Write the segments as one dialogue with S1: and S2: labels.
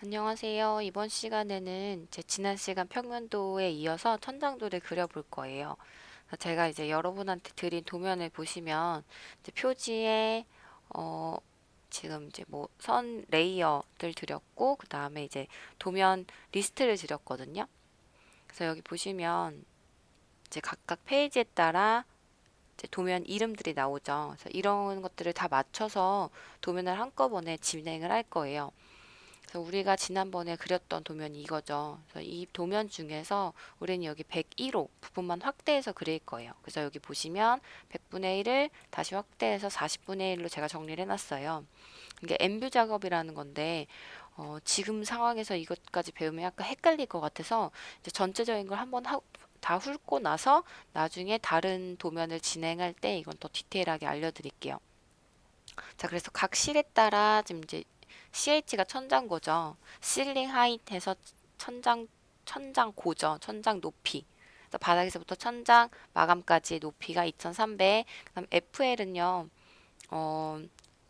S1: 안녕하세요. 이번 시간에는 제 지난 시간 평면도에 이어서 천장도를 그려볼 거예요. 제가 이제 여러분한테 드린 도면을 보시면 이제 표지에 어 지금 이제 뭐 선 레이어들 드렸고 그 다음에 이제 도면 리스트를 드렸거든요. 그래서 여기 보시면 이제 각각 페이지에 따라 이제 도면 이름들이 나오죠. 그래서 이런 것들을 다 맞춰서 도면을 한꺼번에 진행을 할 거예요. 그래서 우리가 지난번에 그렸던 도면이 이거죠. 그래서 이 도면 중에서 우리는 여기 101호 부분만 확대해서 그릴 거예요. 그래서 여기 보시면 100분의 1을 다시 확대해서 40분의 1로 제가 정리를 해놨어요. 이게 엠뷰 작업이라는 건데 지금 상황에서 이것까지 배우면 약간 헷갈릴 것 같아서 이제 전체적인 걸 한번 다 훑고 나서 나중에 다른 도면을 진행할 때 이건 더 디테일하게 알려드릴게요. 자, 그래서 각 실에 따라 지금 이제 CH가 천장고죠. 실링 하이트 해서 천장 고죠. 천장 높이. 그래서 바닥에서부터 천장 마감까지 높이가 2300. 그다음 FL은요. 어,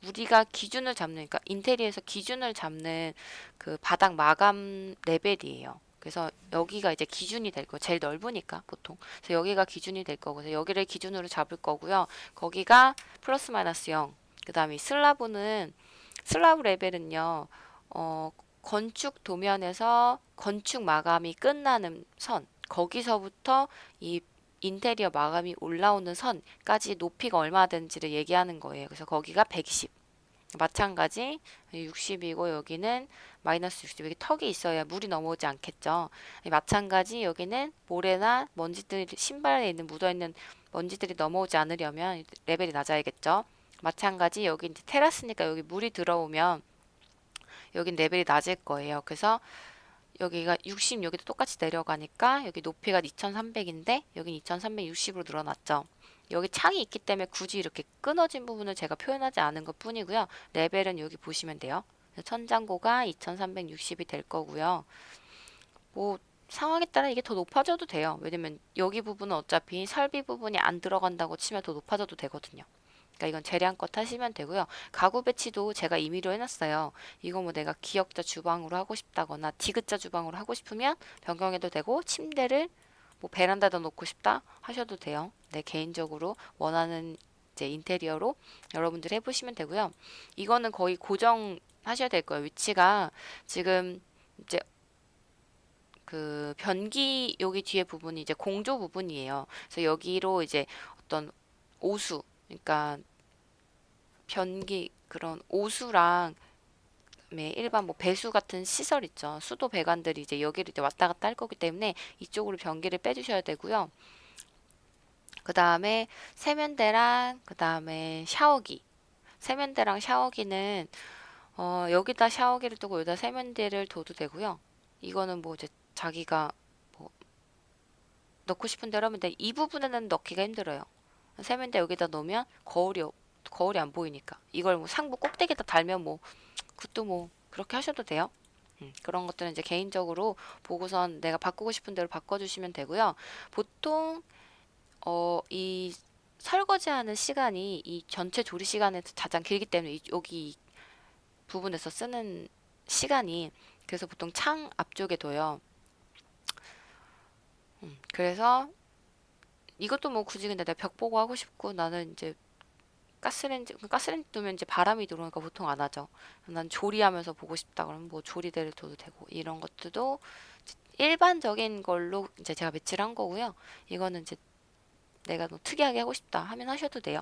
S1: 우리가 기준을 잡는, 그러니까 인테리어에서 기준을 잡는 그 바닥 마감 레벨이에요. 그래서 여기가 이제 기준이 될 거예요. 제일 넓으니까 보통. 그래서 여기가 기준이 될 거고, 그래서 여기를 기준으로 잡을 거고요. 거기가 플러스 마이너스 0. 그다음에 슬라브 레벨은요. 어, 건축 도면에서 건축 마감이 끝나는 선. 거기서부터 이 인테리어 마감이 올라오는 선까지 높이가 얼마 되는지를 얘기하는 거예요. 그래서 거기가 120. 마찬가지 60이고 여기는 마이너스 60. 여기 턱이 있어야 물이 넘어오지 않겠죠. 마찬가지 여기는 모래나 먼지들이 신발에 있는 묻어있는 먼지들이 넘어오지 않으려면 레벨이 낮아야겠죠. 마찬가지 여기 이제 테라스니까 여기 물이 들어오면 여긴 레벨이 낮을 거예요. 그래서 여기가 60, 여기도 똑같이 내려가니까 여기 높이가 2300인데 여긴 2360으로 늘어났죠. 여기 창이 있기 때문에 굳이 이렇게 끊어진 부분을 제가 표현하지 않은 것 뿐이고요. 레벨은 여기 보시면 돼요. 천장고가 2360이 될 거고요. 뭐 상황에 따라 이게 더 높아져도 돼요. 왜냐면 여기 부분은 어차피 설비 부분이 안 들어간다고 치면 더 높아져도 되거든요. 그러니까 이건 재량껏 하시면 되고요. 가구 배치도 제가 임의로 해놨어요. 이거 뭐 내가 기역자 주방으로 하고 싶다거나 디귿자 주방으로 하고 싶으면 변경해도 되고 침대를 뭐 베란다에다 놓고 싶다 하셔도 돼요. 내 개인적으로 원하는 이제 인테리어로 여러분들 해보시면 되고요. 이거는 거의 고정하셔야 될 거예요. 위치가 지금 이제 그 변기 여기 뒤에 부분이 이제 공조 부분이에요. 그래서 여기로 이제 어떤 오수, 그러니까 변기 그런 오수랑 그다음에 일반 뭐 배수 같은 시설 있죠. 수도 배관들이 이제 여기를 이제 왔다 갔다 할 거기 때문에 이쪽으로 변기를 빼주셔야 되고요. 그 다음에 세면대랑 그 다음에 샤워기. 세면대랑 샤워기는 여기다 샤워기를 두고 여기다 세면대를 둬도 되고요. 이거는 뭐 이제 자기가 뭐 넣고 싶은 대로 하면 돼. 이 부분에는 넣기가 힘들어요. 세면대 여기다 놓으면 거울이 안 보이니까. 이걸 뭐 상부 꼭대기에다 달면 뭐 그것도 뭐 그렇게 하셔도 돼요. 그런 것들은 이제 개인적으로 보고선 내가 바꾸고 싶은 대로 바꿔주시면 되고요. 보통 이 설거지하는 시간이 이 전체 조리 시간에서 가장 길기 때문에 여기 이 부분에서 쓰는 시간이 그래서 보통 창 앞쪽에 둬요. 그래서 이것도 뭐 굳이 근데 내가 벽 보고 하고 싶고 나는 이제 가스레인지 두면 이제 바람이 들어오니까 보통 안 하죠. 난 조리하면서 보고 싶다 그러면 뭐 조리대를 둬도 되고 이런 것들도 일반적인 걸로 이제 제가 배치를 한 거고요. 이거는 이제 내가 뭐 특이하게 하고 싶다 하면 하셔도 돼요.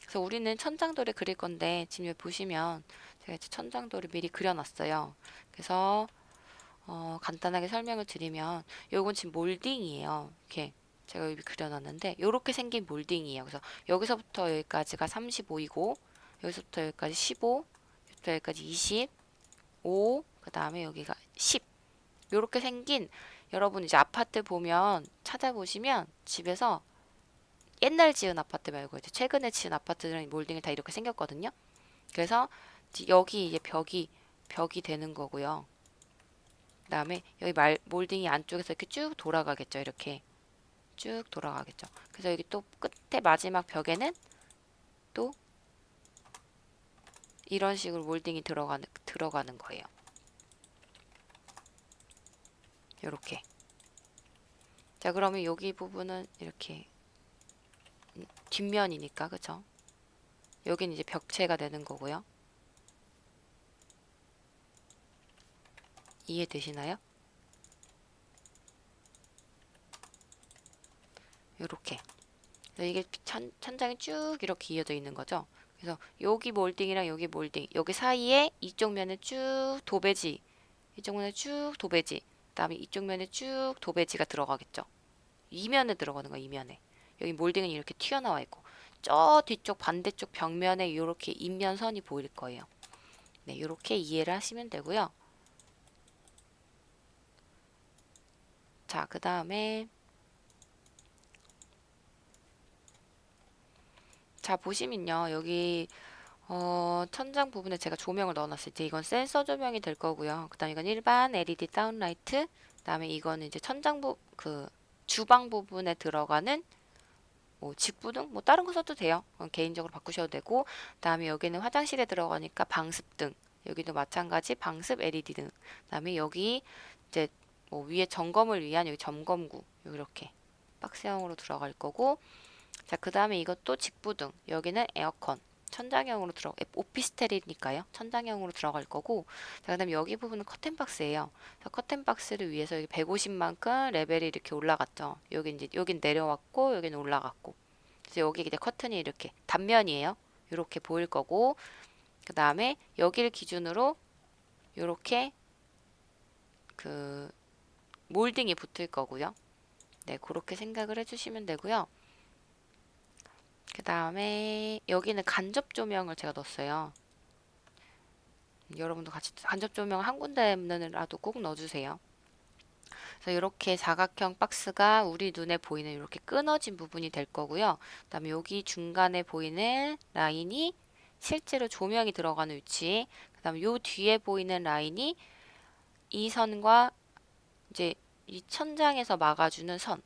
S1: 그래서 우리는 천장도를 그릴 건데 지금 여기 보시면 제가 이제 천장도를 미리 그려놨어요. 그래서 간단하게 설명을 드리면 요건 지금 몰딩이에요. 이렇게 제가 여기 그려놨는데 이렇게 생긴 몰딩이에요. 그래서 여기서부터 여기까지가 35이고 여기서부터 여기까지 15, 여기부터 여기까지 20, 5, 그 다음에 여기가 10 이렇게 생긴 여러분 이제 아파트 보면 찾아보시면 집에서 옛날 지은 아파트 말고 이제 최근에 지은 아파트들은 몰딩이 다 이렇게 생겼거든요. 그래서 여기 이제 벽이 되는 거고요. 그다음에 여기 몰딩이 안쪽에서 이렇게 쭉 돌아가겠죠. 이렇게 쭉 돌아가겠죠. 그래서 여기 또 끝에 마지막 벽에는 또 이런 식으로 몰딩이 들어가는 거예요. 요렇게. 자, 그러면 여기 부분은 이렇게 뒷면이니까, 그쵸? 여긴 이제 벽체가 되는 거고요. 이해되시나요? 요렇게. 이게 천장이 쭉 이렇게 이어져 있는 거죠. 그래서 여기 몰딩이랑 여기 몰딩, 여기 사이에 이쪽 면에 쭉 도배지, 이쪽 면에 쭉 도배지, 그다음에 이쪽 면에 쭉 도배지가 들어가겠죠. 이면에 들어가는 거야, 이면에. 여기 몰딩은 이렇게 튀어나와 있고, 저 뒤쪽 반대쪽 벽면에 이렇게 인면선이 보일 거예요. 네, 이렇게 이해를 하시면 되고요. 자, 그 다음에 자, 보시면요. 여기 천장 부분에 제가 조명을 넣어놨을 때 이건 센서 조명이 될 거고요. 그 다음에 이건 일반 LED 다운라이트, 그 다음에 이거는 이제 주방 부분에 들어가는 뭐 직부등, 뭐 다른 거 써도 돼요. 개인적으로 바꾸셔도 되고, 그 다음에 여기는 화장실에 들어가니까 방습등, 여기도 마찬가지 방습 LED 등, 그 다음에 여기 이제 뭐 위에 점검을 위한 여기 점검구 이렇게 박스형으로 들어갈 거고, 자, 그 다음에 이것도 직부등, 여기는 에어컨, 천장형으로 오피스텔이니까요. 천장형으로 들어갈 거고, 자, 그 다음에 여기 부분은 커튼박스예요. 커튼박스를 위해서 여기 150만큼 레벨이 이렇게 올라갔죠. 여긴 내려왔고, 여기는 올라갔고. 그래서 여기 이제 커튼이 이렇게 단면이에요. 이렇게 보일 거고, 그 다음에 여기를 기준으로 이렇게 그 몰딩이 붙을 거고요. 네, 그렇게 생각을 해주시면 되고요. 그 다음에 여기는 간접 조명을 제가 넣었어요. 여러분도 같이 간접 조명 한 군데라도 꼭 넣어주세요. 그래서 이렇게 사각형 박스가 우리 눈에 보이는 이렇게 끊어진 부분이 될 거고요. 그 다음에 여기 중간에 보이는 라인이 실제로 조명이 들어가는 위치, 그 다음에 요 뒤에 보이는 라인이 이 선과 이제 이 천장에서 막아주는 선.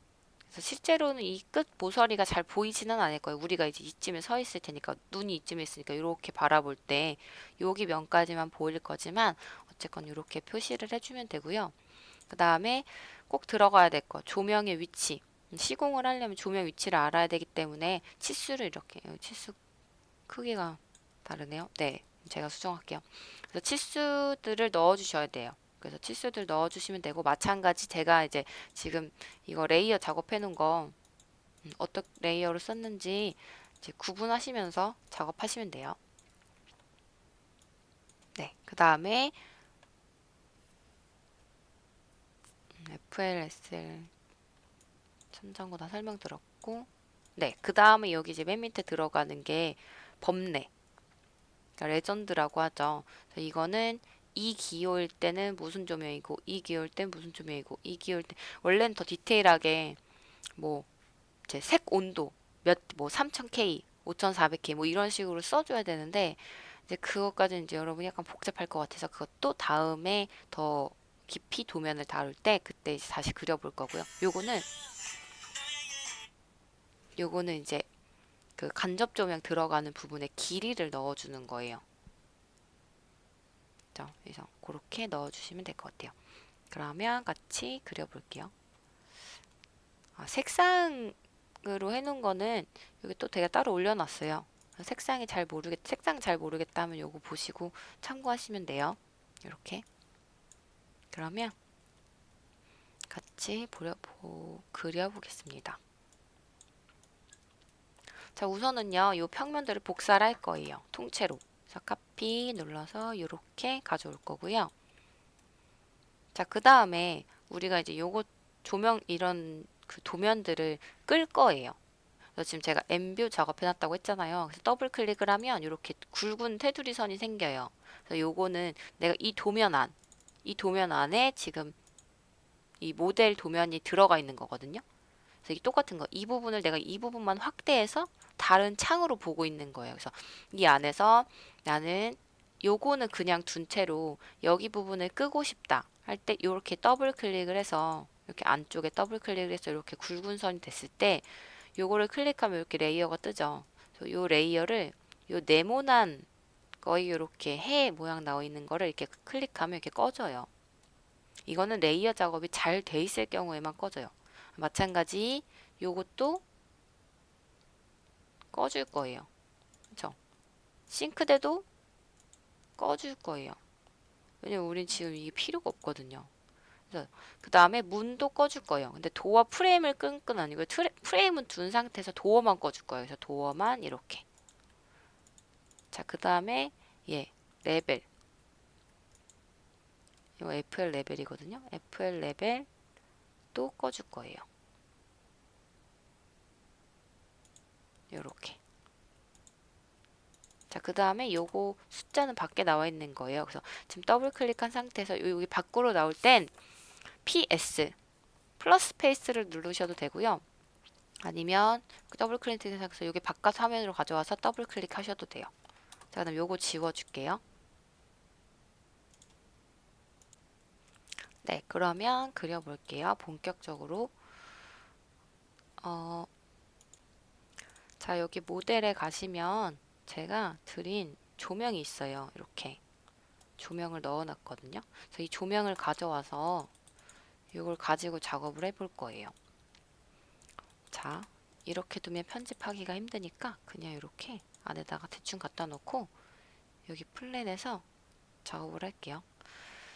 S1: 그래서 실제로는 이 끝 모서리가 잘 보이지는 않을 거예요. 우리가 이제 이쯤에 서 있을 테니까, 눈이 이쯤에 있으니까 이렇게 바라볼 때 여기 면까지만 보일 거지만 어쨌건 이렇게 표시를 해주면 되고요. 그 다음에 꼭 들어가야 될 거, 조명의 위치. 시공을 하려면 조명 위치를 알아야 되기 때문에 치수를 이렇게, 치수 크기가 다르네요. 네, 제가 수정할게요. 그래서 치수들을 넣어주셔야 돼요. 그래서 치수들 넣어주시면 되고, 마찬가지 제가 이제 지금 이거 레이어 작업해 놓은 거 어떤 레이어를 썼는지 이제 구분하시면서 작업하시면 돼요. 네, 그 다음에 FLSL 천장고 다 설명 들었고, 네, 그 다음에 여기 이제 맨 밑에 들어가는 게 범례, 그러니까 레전드라고 하죠. 그래서 이거는 이 기호일 때는 무슨 조명이고, 이 기호일 때는 무슨 조명이고, 이 기호일 때 원래는 더 디테일하게 뭐 제 색 온도 뭐 3000K, 5400K 뭐 이런 식으로 써줘야 되는데, 이제 그것까지는 이제 여러분이 약간 복잡할 것 같아서 그것도 다음에 더 깊이 도면을 다룰 때 그때 이제 다시 그려볼 거고요. 요거는 이제 그 간접 조명 들어가는 부분에 길이를 넣어주는 거예요. 그래서 그렇게 넣어주시면 될 것 같아요. 그러면 같이 그려볼게요. 색상으로 해놓은 거는 여기 또 제가 따로 올려놨어요. 색상 잘 모르겠다 하면 요거 보시고 참고하시면 돼요. 이렇게. 그러면 같이 그려보겠습니다. 자, 우선은요, 이 평면들을 복사를 할 거예요. 통째로. 그래서 카피 눌러서 이렇게 가져올 거고요. 자, 그 다음에 우리가 이제 요거 조명 이런 그 도면들을 끌 거예요. 그래서 지금 제가 엠뷰 작업해놨다고 했잖아요. 그래서 더블 클릭을 하면 이렇게 굵은 테두리 선이 생겨요. 그래서 요거는 내가 이 도면 안에 지금 이 모델 도면이 들어가 있는 거거든요. 그래서 이게 똑같은 거. 이 부분을 내가 이 부분만 확대해서 다른 창으로 보고 있는 거예요. 그래서 이 안에서 나는 요거는 그냥 둔 채로 여기 부분을 끄고 싶다 할 때 이렇게 더블 클릭을 해서 이렇게 안쪽에 더블 클릭을 해서 이렇게 굵은 선이 됐을 때 요거를 클릭하면 이렇게 레이어가 뜨죠. 그래서 요 레이어를 요 네모난 거의 이렇게 해 모양 나와 있는 거를 이렇게 클릭하면 이렇게 꺼져요. 이거는 레이어 작업이 잘 돼 있을 경우에만 꺼져요. 마찬가지 요것도 꺼줄 거예요. 그쵸? 싱크대도 꺼줄 거예요. 왜냐면 우린 지금 이게 필요가 없거든요. 그래서 그 다음에 문도 꺼줄 거예요. 근데 도어 프레임을 끈 건 아니고 프레임은 둔 상태에서 도어만 꺼줄 거예요. 그래서 도어만 이렇게. 자, 그 다음에 레벨. 이거 FL 레벨이거든요. FL 레벨 또 꺼줄 거예요. 요렇게. 자, 그 다음에 요거 숫자는 밖에 나와 있는 거예요. 그래서 지금 더블 클릭한 상태에서 여기 밖으로 나올 땐 PS 플러스 스페이스를 누르셔도 되고요. 아니면 더블 클릭해서 여기 바깥 화면으로 가져와서 더블 클릭하셔도 돼요. 자, 그다음 요거 지워줄게요. 네, 그러면 그려볼게요. 본격적으로. 자, 여기 모델에 가시면 제가 드린 조명이 있어요. 이렇게 조명을 넣어놨거든요. 그래서 이 조명을 가져와서 이걸 가지고 작업을 해볼 거예요. 자, 이렇게 두면 편집하기가 힘드니까 그냥 이렇게 안에다가 대충 갖다 놓고 여기 플랜에서 작업을 할게요.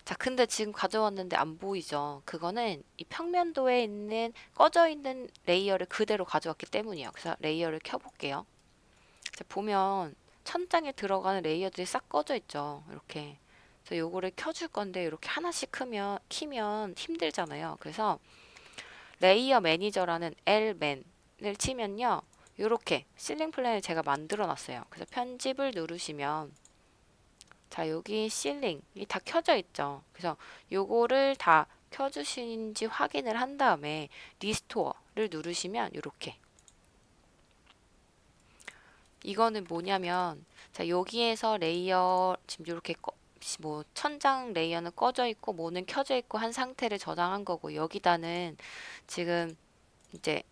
S1: 자, 근데 지금 가져왔는데 안 보이죠? 그거는 이 평면도에 있는 꺼져 있는 레이어를 그대로 가져왔기 때문이에요. 그래서 레이어를 켜볼게요. 자, 보면 천장에 들어가는 레이어들이 싹 꺼져 있죠. 이렇게. 그래서 요거를 켜줄 건데 이렇게 하나씩 키면 힘들잖아요. 그래서 레이어 매니저라는 L맨을 치면요. 요렇게 실링 플랜을 제가 만들어 놨어요. 그래서 편집을 누르시면 자, 여기 실링이 다 켜져 있죠. 그래서 요거를 다 켜주신지 확인을 한 다음에 리스토어를 누르시면 이렇게 이거는 뭐냐면 자, 여기에서 레이어 지금 이렇게 뭐 천장 레이어는 꺼져 있고 뭐는 켜져 있고 한 상태를 저장한 거고 여기다는 지금 이제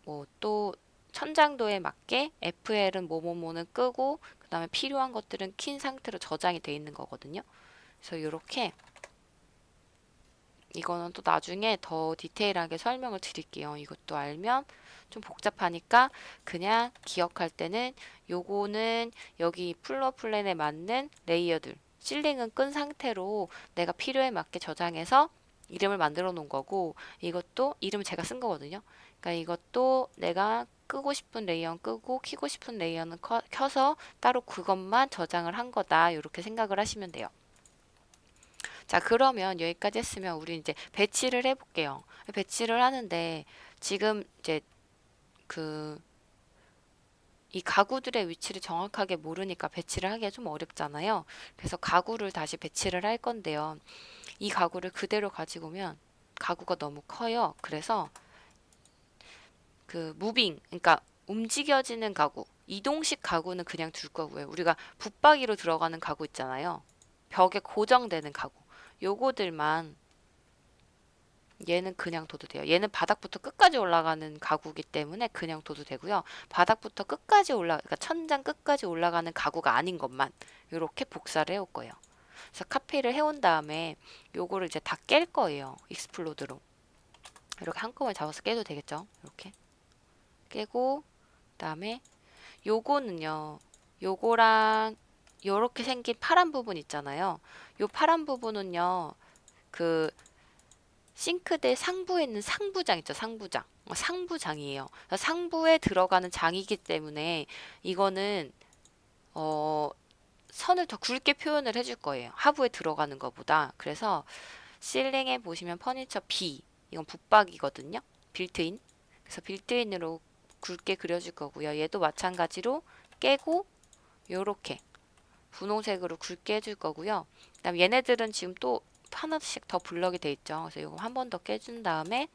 S1: 뭐 또 천장도에 맞게 FL은 뭐뭐뭐는 끄고 그 다음에 필요한 것들은 킨 상태로 저장이 돼 있는 거거든요. 그래서 이렇게 이거는 또 나중에 더 디테일하게 설명을 드릴게요. 이것도 알면 좀 복잡하니까 그냥 기억할 때는 요거는 여기 플로어 플랜에 맞는 레이어들 실링은 끈 상태로 내가 필요에 맞게 저장해서 이름을 만들어 놓은 거고 이것도 이름 제가 쓴 거거든요. 그러니까 이것도 내가 끄고 싶은 레이어는 끄고 키고 싶은 레이어는 켜서 따로 그것만 저장을 한 거다. 이렇게 생각을 하시면 돼요. 자, 그러면 여기까지 했으면 우리 이제 배치를 해볼게요. 배치를 하는데 지금 이제 그 이 가구들의 위치를 정확하게 모르니까 배치를 하기가 좀 어렵잖아요. 그래서 가구를 다시 배치를 할 건데요. 이 가구를 그대로 가지고 오면 가구가 너무 커요. 그래서 그 무빙, 그러니까 움직여지는 가구, 이동식 가구는 그냥 둘 거고요. 우리가 붙박이로 들어가는 가구 있잖아요. 벽에 고정되는 가구. 요거들만 얘는 그냥 둬도 돼요. 얘는 바닥부터 끝까지 올라가는 가구이기 때문에 그냥 둬도 되고요. 바닥부터 끝까지 그러니까 천장 끝까지 올라가는 가구가 아닌 것만 이렇게 복사를 해올 거예요. 그래서 카피를 해온 다음에 요거를 이제 다 깰 거예요. 익스플로드로. 이렇게 한꺼번에 잡아서 깨도 되겠죠. 이렇게 깨고 그다음에 요거는요. 요거랑 요렇게 생긴 파란 부분 있잖아요. 요 파란 부분은요. 그 싱크대 상부에 있는 상부장 있죠, 상부장. 상부장이에요. 상부에 들어가는 장이기 때문에 이거는 선을 더 굵게 표현을 해줄 거예요. 하부에 들어가는 것보다. 그래서 실링에 보시면 퍼니처 B 이건 붙박이거든요. 빌트인. 그래서 빌트인으로 굵게 그려줄 거고요. 얘도 마찬가지로 깨고 요렇게 분홍색으로 굵게 해줄 거고요. 그다음 얘네들은 지금 또 하나씩 더 블럭이 돼 있죠. 그래서 이거 한 번 더 깨준 다음에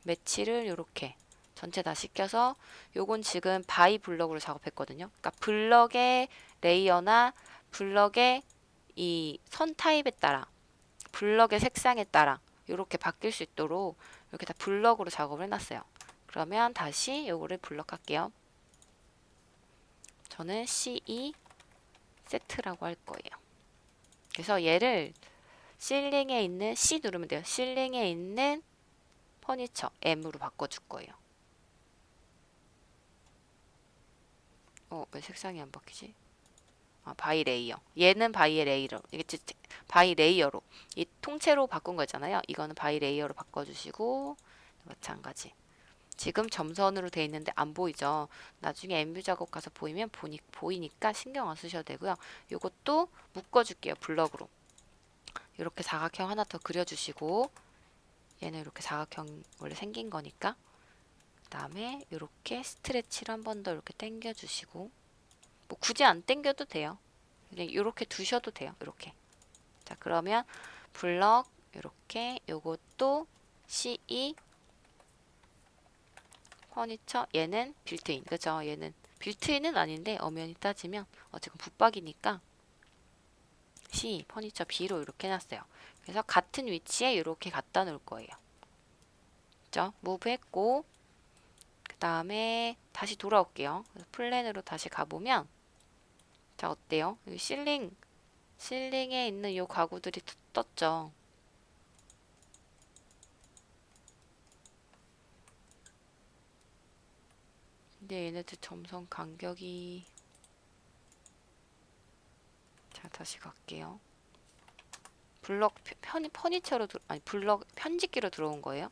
S1: 매치를 이렇게 전체 다 시켜서 요건 지금 바이 블럭으로 작업했거든요. 그러니까 블럭의 레이어나 블럭의 이 선 타입에 따라 블럭의 색상에 따라 이렇게 바뀔 수 있도록 이렇게 다 블럭으로 작업을 해놨어요. 그러면 다시 요거를 블럭할게요. 저는 CE 세트라고 할 거예요. 그래서 얘를 실링에 있는 C 누르면 돼요. 실링에 있는 퍼니처 M으로 바꿔줄 거예요. 왜 색상이 안 바뀌지? 바이 레이어. 얘는 바이 레이어. 이게 바이 레이어로. 이 통째로 바꾼 거잖아요. 이거는 바이 레이어로 바꿔주시고 마찬가지. 지금 점선으로 돼 있는데 안 보이죠? 나중에 엠뷰 작업 가서 보이면 보이니까 신경 안 쓰셔도 되고요. 이것도 묶어줄게요. 블럭으로. 이렇게 사각형 하나 더 그려주시고 얘는 이렇게 사각형 원래 생긴 거니까 그 다음에 이렇게 스트레치를 한 번 더 이렇게 당겨주시고 뭐 굳이 안 당겨도 돼요. 그냥 이렇게 두셔도 돼요. 이렇게. 자, 그러면 블럭 이렇게 요것도 CE 퍼니처 얘는 빌트인. 그죠? 얘는 빌트인은 아닌데 엄연히 따지면 어쨌든 붙박이니까 C 퍼니처 B로 이렇게 해놨어요. 그래서 같은 위치에 이렇게 갖다 놓을 거예요. 그죠? 무브 했고 그 다음에 다시 돌아올게요. 그래서 플랜으로 다시 가보면 자 어때요? 여기 실링에 있는 이 가구들이 떴죠. 근데 얘네들 점선 간격이 자 다시 갈게요. 블럭 퍼니처로 아니 블럭 편집기로 들어온 거예요.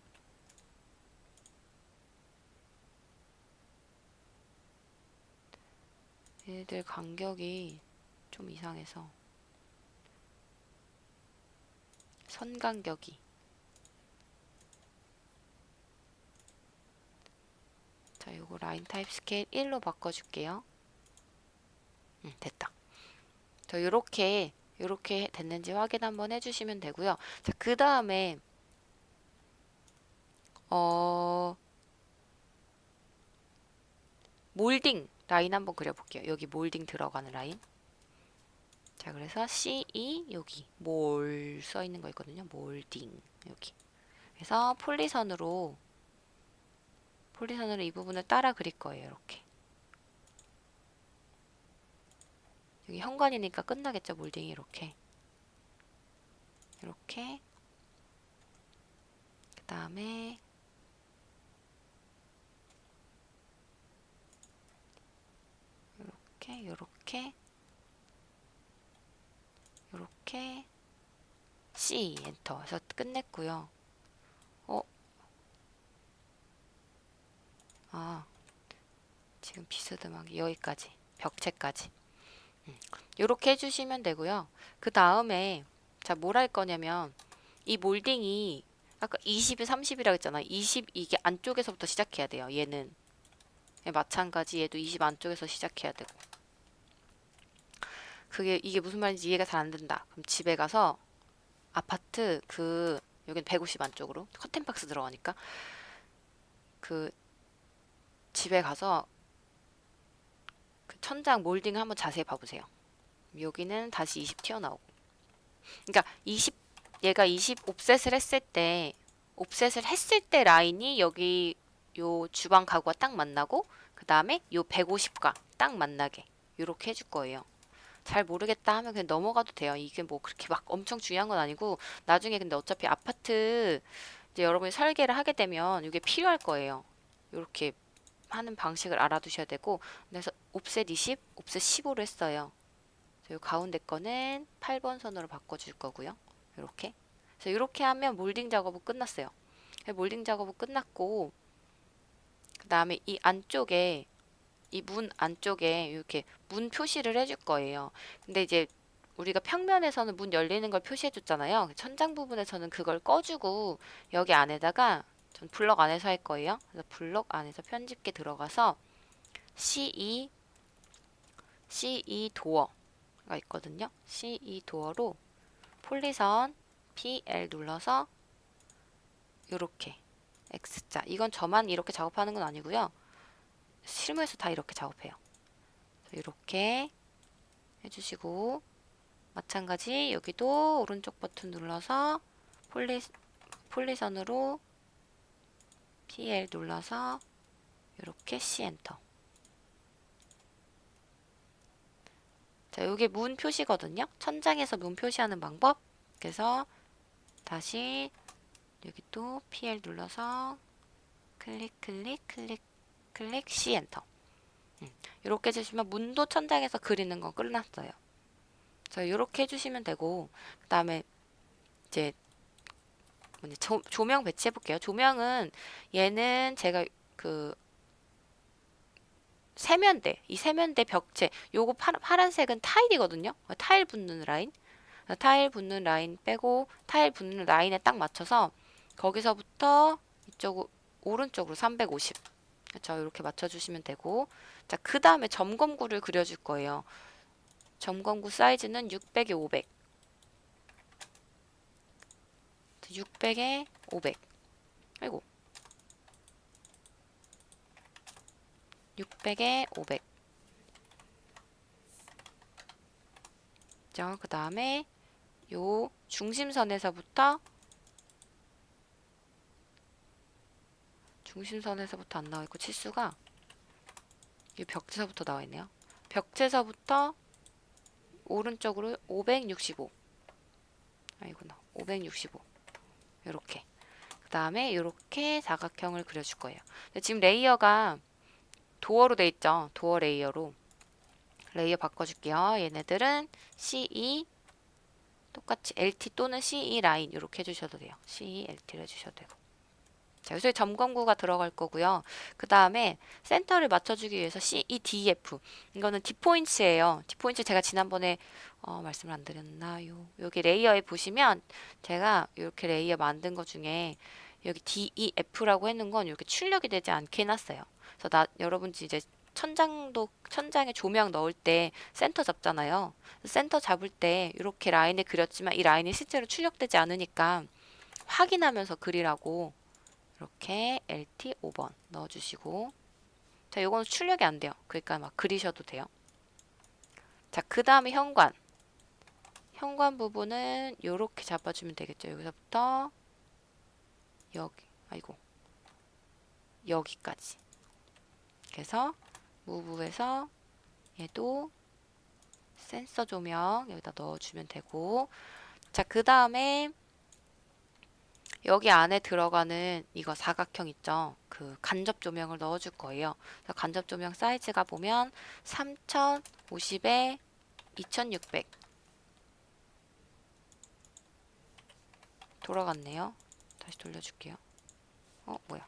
S1: 얘네들 간격이 좀 이상해서 선 간격이 자 요거 라인 타입 스케일 1로 바꿔줄게요. 됐다. 저 요렇게 됐는지 확인 한번 해주시면 되고요. 자, 그 다음에 몰딩 라인 한번 그려볼게요. 여기 몰딩 들어가는 라인. 자, 그래서 CE 여기 몰 써있는 거 있거든요. 몰딩 여기. 그래서 폴리선으로 이 부분을 따라 그릴 거예요. 이렇게. 여기 현관이니까 끝나겠죠. 몰딩이 이렇게. 이렇게. 그 다음에 요렇게 C 엔터 해서 끝냈고요. 지금 비스듬하게 여기까지 벽체까지 요렇게 해주시면 되고요. 그 다음에 자 뭘 할 거냐면 이 몰딩이 아까 20이 30이라고 했잖아. 20 이게 안쪽에서부터 시작해야 돼요. 얘는 마찬가지 얘도 20 안쪽에서 시작해야 되고 이게 무슨 말인지 이해가 잘 안 된다. 그럼 집에 가서 아파트 여기는 150 안쪽으로 커튼박스 들어가니까 집에 가서 그 천장 몰딩을 한번 자세히 봐보세요. 여기는 다시 20 튀어나오고 그러니까 얘가 20 옵셋을 했을 때 라인이 여기 요 주방 가구와 딱 만나고 그 다음에 요 150과 딱 만나게 이렇게 해줄 거예요. 잘 모르겠다 하면 그냥 넘어가도 돼요. 이게 뭐 그렇게 막 엄청 중요한 건 아니고 나중에 근데 어차피 아파트 이제 여러분이 설계를 하게 되면 이게 필요할 거예요. 이렇게 하는 방식을 알아두셔야 되고 그래서 옵셋 20, 옵셋 15로 했어요. 이 가운데 거는 8번 선으로 바꿔줄 거고요. 이렇게. 그래서 이렇게 하면 몰딩 작업은 끝났어요. 몰딩 작업은 끝났고 그 다음에 이 안쪽에 이 문 안쪽에 이렇게 문 표시를 해줄 거예요. 근데 이제 우리가 평면에서는 문 열리는 걸 표시해 줬잖아요. 천장 부분에서는 그걸 꺼주고 여기 안에다가 전 블럭 안에서 할 거예요. 그래서 블럭 안에서 편집기 들어가서 CE 도어가 있거든요. CE 도어로 폴리선 PL 눌러서 이렇게 X자. 이건 저만 이렇게 작업하는 건 아니고요. 실무에서 다 이렇게 작업해요. 이렇게 해주시고 마찬가지 여기도 오른쪽 버튼 눌러서 폴리선으로 PL 눌러서 이렇게 C 엔터. 자, 이게 문 표시거든요. 천장에서 문 표시하는 방법. 그래서 다시 여기 또 PL 눌러서 클릭 클릭 클릭 클릭 C 엔터. 이렇게 해주시면 문도 천장에서 그리는 건 끝났어요. 그래서 이렇게 해주시면 되고, 그 다음에 이제 조명 배치해 볼게요. 조명은 얘는 제가 그 세면대, 이 세면대 벽체, 요거 파란색은 타일이거든요. 타일 붙는 라인. 타일 붙는 라인 빼고 타일 붙는 라인에 딱 맞춰서 거기서부터 이쪽 오른쪽으로 350. 그렇죠. 이렇게 맞춰주시면 되고, 자, 그 다음에 점검구를 그려줄 거예요. 점검구 사이즈는 600에 500. 600에 500. 아이고. 600에 500. 자, 그 다음에 요 중심선에서부터 안 나와 있고 치수가 이 벽체서부터 나와 있네요. 벽체서부터 오른쪽으로 565. 아이구나. 565. 요렇게. 그 다음에 요렇게 사각형을 그려줄 거예요. 지금 레이어가 도어로 돼 있죠. 도어 레이어로. 레이어 바꿔줄게요. 얘네들은 CE 똑같이 LT 또는 CE 라인 이렇게 해주셔도 돼요. CE LT를 해주셔도 되고. 자, 여기서 점검구가 들어갈 거고요. 그 다음에 센터를 맞춰주기 위해서 CEDF. 이거는 D포인트예요. D포인트 제가 지난번에 말씀을 안 드렸나요? 여기 레이어에 보시면 제가 이렇게 레이어 만든 것 중에 여기 DEF라고 해놓은 건 이렇게 출력이 되지 않게 해놨어요. 그래서 여러분들 이제 천장에 조명 넣을 때 센터 잡잖아요. 센터 잡을 때 이렇게 라인을 그렸지만 이 라인이 실제로 출력되지 않으니까 확인하면서 그리라고 이렇게 LT 5번 넣어주시고, 자, 요거는 출력이 안 돼요. 그러니까 막 그리셔도 돼요. 자, 그 다음에 현관. 현관 부분은 요렇게 잡아주면 되겠죠. 여기서부터 여기, 아이고, 여기까지. 그래서 무브에서 얘도 센서 조명 여기다 넣어주면 되고, 자, 그 다음에 여기 안에 들어가는 이거 사각형 있죠? 그 간접 조명을 넣어줄 거예요. 간접 조명 사이즈가 보면 3050에 2600 돌아갔네요. 다시 돌려줄게요. 뭐야?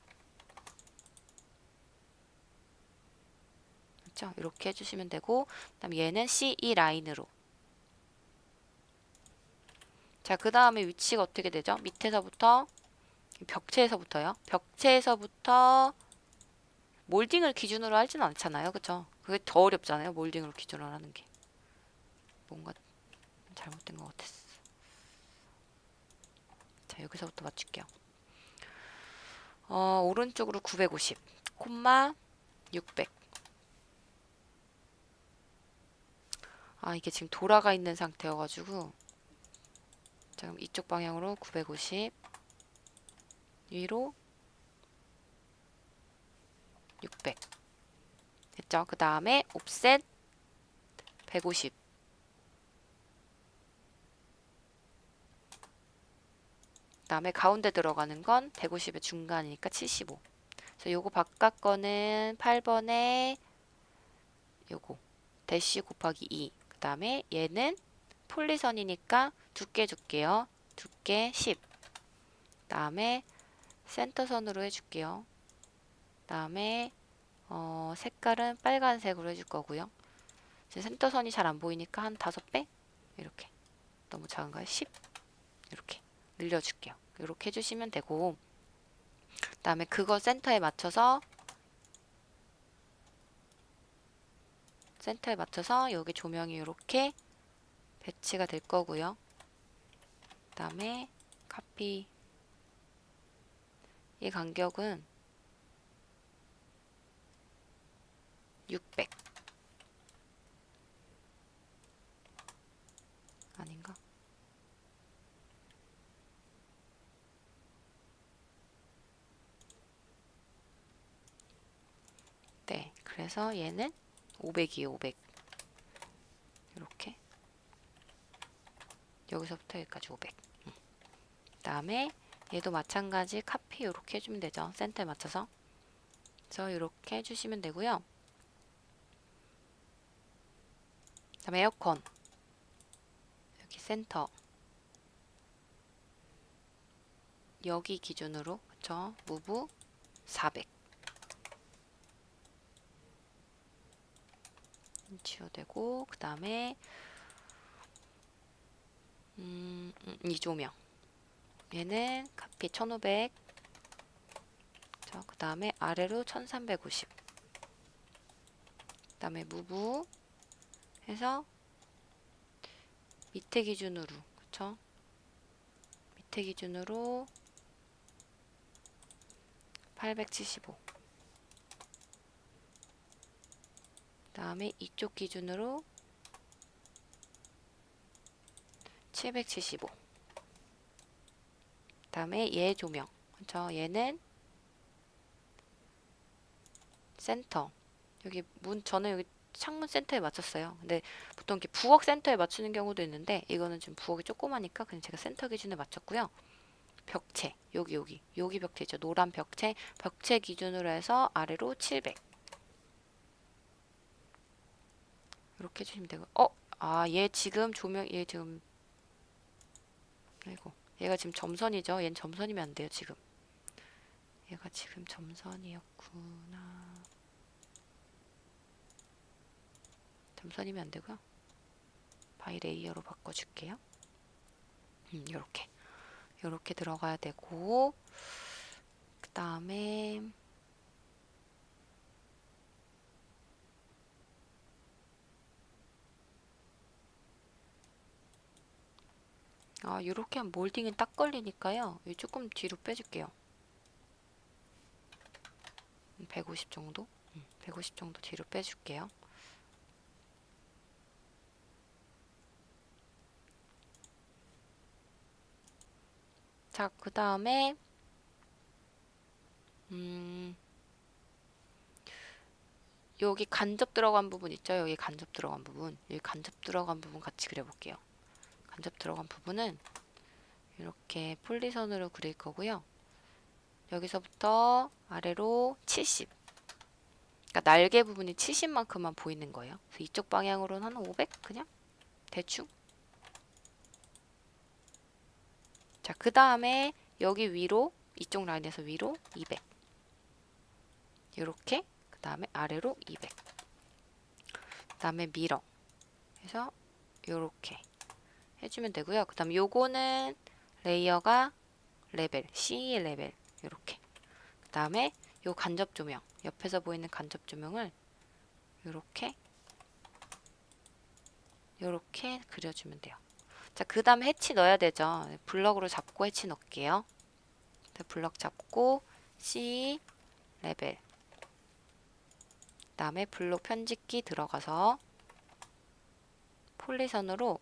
S1: 그렇죠? 이렇게 해주시면 되고, 그다음 얘는 CE 라인으로. 자, 그 다음에 위치가 어떻게 되죠? 밑에서부터 벽체에서부터요. 벽체에서부터 몰딩을 기준으로 하지는 않잖아요. 그쵸? 그게 더 어렵잖아요. 몰딩으로 기준으로 하는 게. 뭔가 잘못된 것 같았어. 자, 여기서부터 맞출게요. 오른쪽으로 950, 콤마 600. 이게 지금 돌아가 있는 상태여가지고, 자, 그럼 이쪽 방향으로 950, 위로 600. 됐죠? 그 다음에 옵셋 150. 그 다음에 가운데 들어가는 건 150의 중간이니까 75. 그래서 요거 바깥 거는 8번에 요거 대시 곱하기 2. 그 다음에 얘는 폴리선이니까 두께 줄게요. 두께 10. 그 다음에 센터선으로 해줄게요. 그 다음에 색깔은 빨간색으로 해줄 거고요. 지금 센터선이 잘 안 보이니까 한 5배? 이렇게. 너무 작은가요? 10. 이렇게 늘려줄게요. 이렇게 해주시면 되고, 그 다음에 그거 센터에 맞춰서 여기 조명이 이렇게 배치가 될 거고요. 그 다음에 카피. 이 간격은 600. 아닌가? 네, 그래서 얘는 500이에요. 500. 이렇게. 여기서부터 여기까지 500. 그 다음에 얘도 마찬가지 카피 이렇게 해주면 되죠. 센터에 맞춰서. 그래서 이렇게 해주시면 되고요. 그 다음에 에어컨 여기 센터 여기 기준으로 그쵸? 무브 400 지워되고 그 다음에 이 조명 얘는 카피 1500 그 다음에 아래로 1350 그 다음에 무브 해서 밑에 기준으로 그쵸? 밑에 기준으로 875 그 다음에 이쪽 기준으로 775 그 다음에 얘 조명 그쵸? 얘는 센터 여기 저는 여기 창문 센터에 맞췄어요. 근데 보통 이렇게 부엌 센터에 맞추는 경우도 있는데 이거는 지금 부엌이 조그마니까 그냥 제가 센터 기준에 맞췄고요. 벽체 여기 벽체 있죠. 노란 벽체 기준으로 해서 아래로 700 이렇게 해주시면 되고 얘 지금 조명 얘 지금 아이고 얘가 지금 점선이죠. 얘는 점선이면 안 돼요. 지금 얘가 지금 점선이었구나. 점선이면 안 되고요. 바이 레이어로 바꿔줄게요. 요렇게 들어가야 되고 그 다음에 요렇게 하면 몰딩은 딱 걸리니까요. 조금 뒤로 빼줄게요. 150 정도? 150 정도 뒤로 빼줄게요. 자, 그 다음에 여기 간접 들어간 부분 있죠? 여기 간접 들어간 부분. 여기 간접 들어간 부분 같이 그려볼게요. 간접 들어간 부분은 이렇게 폴리선으로 그릴 거고요. 여기서부터 아래로 70. 그러니까 날개 부분이 70만큼만 보이는 거예요. 그래서 이쪽 방향으로는 한 500 그냥 대충. 자, 그 다음에 여기 위로 이쪽 라인에서 위로 200. 이렇게 그 다음에 아래로 200. 그 다음에 미러 해서 이렇게 해주면 되고요. 그 다음에 요거는 레이어가 레벨 C 레벨 이렇게. 그 다음에 요 간접 조명 옆에서 보이는 간접 조명을 이렇게 그려주면 돼요. 자, 그 다음에 해치 넣어야 되죠. 블럭으로 잡고 해치 넣을게요. 블럭 잡고 C 레벨 그 다음에 블록 편집기 들어가서 폴리선으로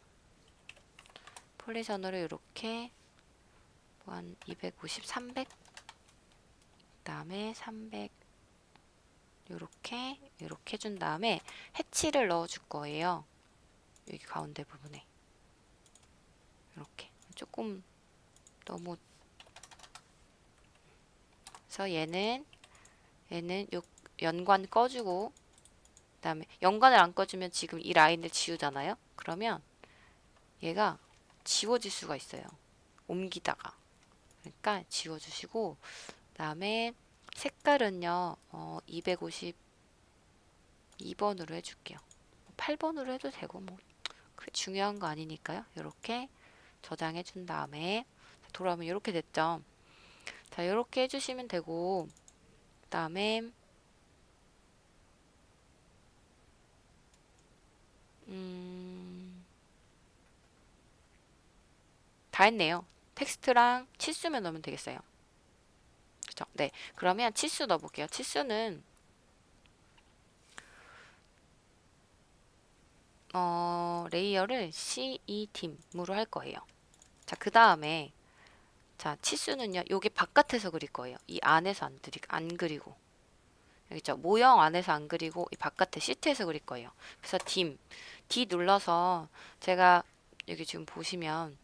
S1: 이렇게 한 250, 300 그 다음에 300 이렇게 해준 다음에 해치를 넣어줄 거예요. 여기 가운데 부분에 이렇게 조금 너무 그래서 얘는 요 연관 꺼주고 그 다음에 연관을 안 꺼주면 지금 이 라인을 지우잖아요. 그러면 얘가 지워질 수가 있어요. 옮기다가 그러니까 지워주시고 그 다음에 색깔은요 252번으로 해줄게요. 8번으로 해도 되고 뭐 그게 중요한 거 아니니까요. 이렇게 저장해 준 다음에 돌아오면 이렇게 됐죠. 자, 이렇게 해주시면 되고 그 다음에 다 했네요. 텍스트랑 치수만 넣으면 되겠어요. 그쵸? 네. 그러면 치수 넣어볼게요. 치수는 레이어를 CE팀으로 할 거예요. 자, 그 다음에 자, 치수는요. 여기 바깥에서 그릴 거예요. 이 안에서 안 그리고. 여기 있죠? 모형 안에서 안 그리고 이 바깥에 시트에서 그릴 거예요. 그래서 D 눌러서 제가 여기 지금 보시면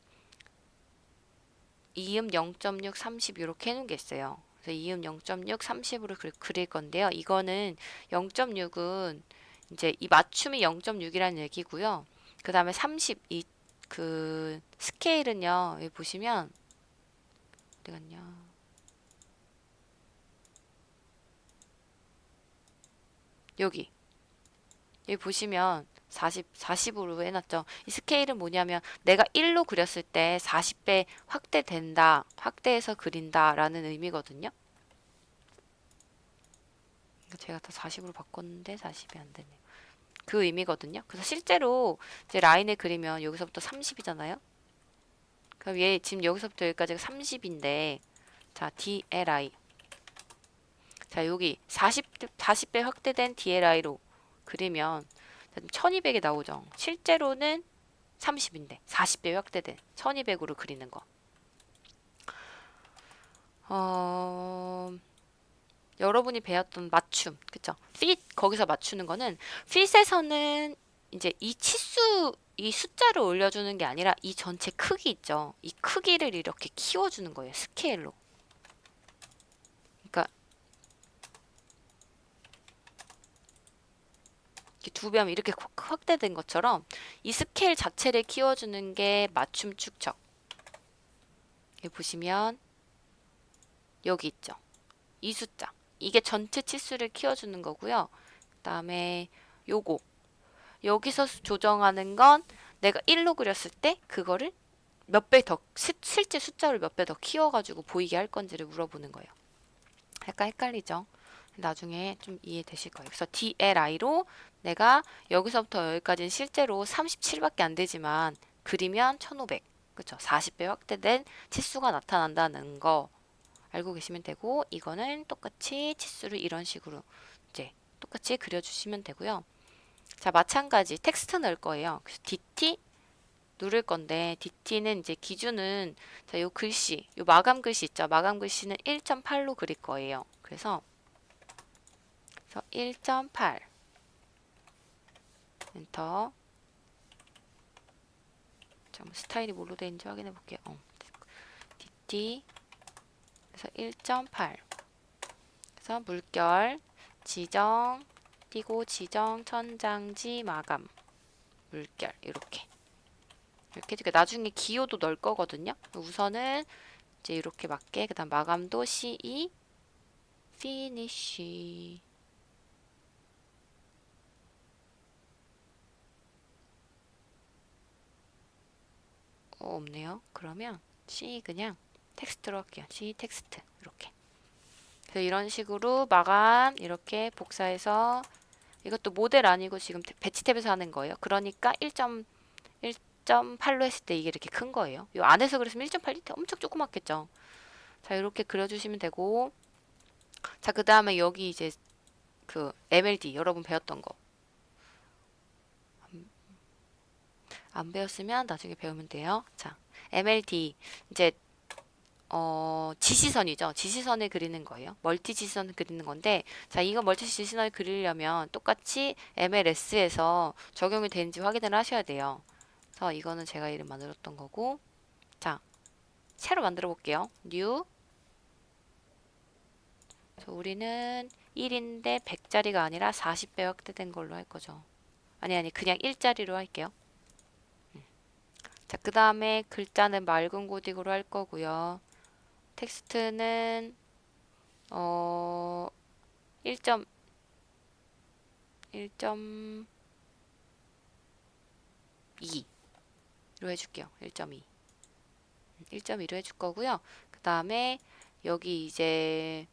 S1: 이음 0.6, 30 이렇게 해놓은 게 있어요. 그래서 이음 0.6, 30으로 그릴 건데요. 이거는 0.6은 이제 이 맞춤이 0.6이라는 얘기고요. 그 다음에 30, 그 스케일은요. 여기 보시면 어디 갔냐? 여기 보시면 40으로 해놨죠. 이 스케일은 뭐냐면 내가 1로 그렸을 때 40배 확대된다, 확대해서 그린다 라는 의미거든요. 제가 다 40으로 바꿨는데 40이 안 되네요. 그 의미거든요. 그래서 실제로 이제 라인을 그리면 여기서부터 30이잖아요. 그럼 얘 지금 여기서부터 여기까지가 30인데 자, DLI. 자, 여기 40배 확대된 DLI로 그리면 1200이 나오죠. 실제로는 30인데 40배 확대된 1200으로 그리는 거. 여러분이 배웠던 맞춤, 그쵸? fit 거기서 맞추는 거는 fit에서는 이제 이 치수 이 숫자를 올려주는 게 아니라 이 전체 크기 있죠. 이 크기를 이렇게 키워주는 거예요. 스케일로. 그러니까 두 배면 이렇게 확대된 것처럼 이 스케일 자체를 키워주는 게 맞춤 축척. 여기 보시면 여기 있죠. 이 숫자. 이게 전체 치수를 키워주는 거고요. 그 다음에 요거. 여기서 조정하는 건 내가 1로 그렸을 때 그거를 몇 배 더, 실제 숫자를 몇 배 더 키워가지고 보이게 할 건지를 물어보는 거예요. 약간 헷갈리죠? 나중에 좀 이해되실 거예요. 그래서 DLI로 내가 여기서부터 여기까지는 실제로 37밖에 안 되지만 그리면 1500. 그쵸? 40배 확대된 치수가 나타난다는 거 알고 계시면 되고, 이거는 똑같이 치수를 이런 식으로 이제 똑같이 그려주시면 되고요. 자, 마찬가지 텍스트 넣을 거예요. 그래서 DT 누를 건데 DT는 이제 기준은 자, 요 글씨, 요 마감 글씨 있죠. 마감 글씨는 1.8로 그릴 거예요. 그래서 1.8 엔터. 잠깐 스타일이 뭘로 되어 있는지 확인해 볼게요. DT 그래서 1.8 그래서 물결 지정 띄고 지정 천장지 마감 물결 이렇게 해주니까 나중에 기호도 넣을 거거든요. 우선은 이제 이렇게 맞게 그다음 마감도 CE finish 없네요. 그러면 C 그냥 텍스트로 할게요. C 텍스트 이렇게. 그래서 이런 식으로 마감 이렇게 복사해서 이것도 모델 아니고 지금 배치 탭에서 하는 거예요. 그러니까 1.8로 했을 때 이게 이렇게 큰 거예요. 이 안에서 그랬으면 1.8 엄청 조그맣겠죠. 자, 이렇게 그려주시면 되고, 자, 그 다음에 여기 이제 그 MLD 여러분 배웠던 거 안 배웠으면 나중에 배우면 돼요. 자, MLD 이제 지시선이죠. 지시선을 그리는 거예요. 멀티 지시선을 그리는 건데, 자, 이거 멀티 지시선을 그리려면 똑같이 MLS에서 적용이 되는지 확인을 하셔야 돼요. 그래서 이거는 제가 이름 만들었던 거고, 자, 새로 만들어 볼게요. New. 그래서 우리는 1인데 100짜리가 아니라 40배 확대된 걸로 할 거죠. 아니, 그냥 1짜리로 할게요. 자, 그 다음에 글자는 맑은 고딕으로 할 거고요. 텍스트는 1.1.2로 해줄게요. 1.2. 1.2로 해줄 거고요. 그 다음에 여기 이제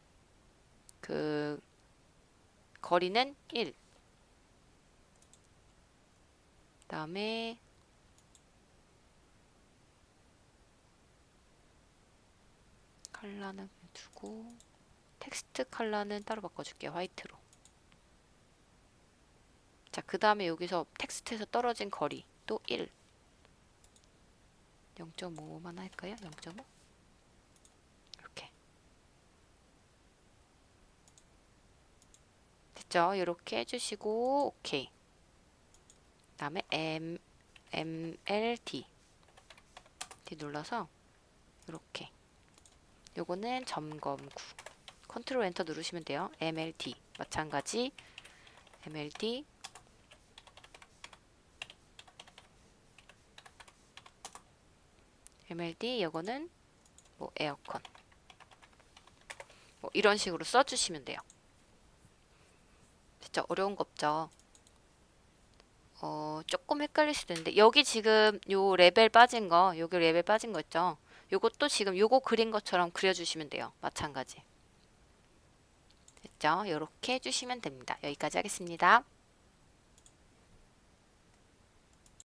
S1: 그 거리는 1. 그 다음에 컬러는 두고 텍스트 컬러는 따로 바꿔줄게요. 화이트로. 자, 그 다음에 여기서 텍스트에서 떨어진 거리 또 1. 0.5만 할까요? 0.5? 이렇게. 됐죠? 이렇게 해주시고 오케이. 그 다음에 MLD 눌러서 이렇게. 요거는 점검구. 컨트롤 엔터 누르시면 돼요. MLD 마찬가지. MLD 요거는 뭐 에어컨 뭐 이런 식으로 써주시면 돼요. 진짜 어려운 거 없죠? 조금 헷갈릴 수도 있는데 여기 지금 요 레벨 빠진 거 여기 레벨 빠진 거 있죠? 요것도 지금 요거 그린 것처럼 그려주시면 돼요. 마찬가지. 됐죠? 요렇게 해주시면 됩니다. 여기까지 하겠습니다.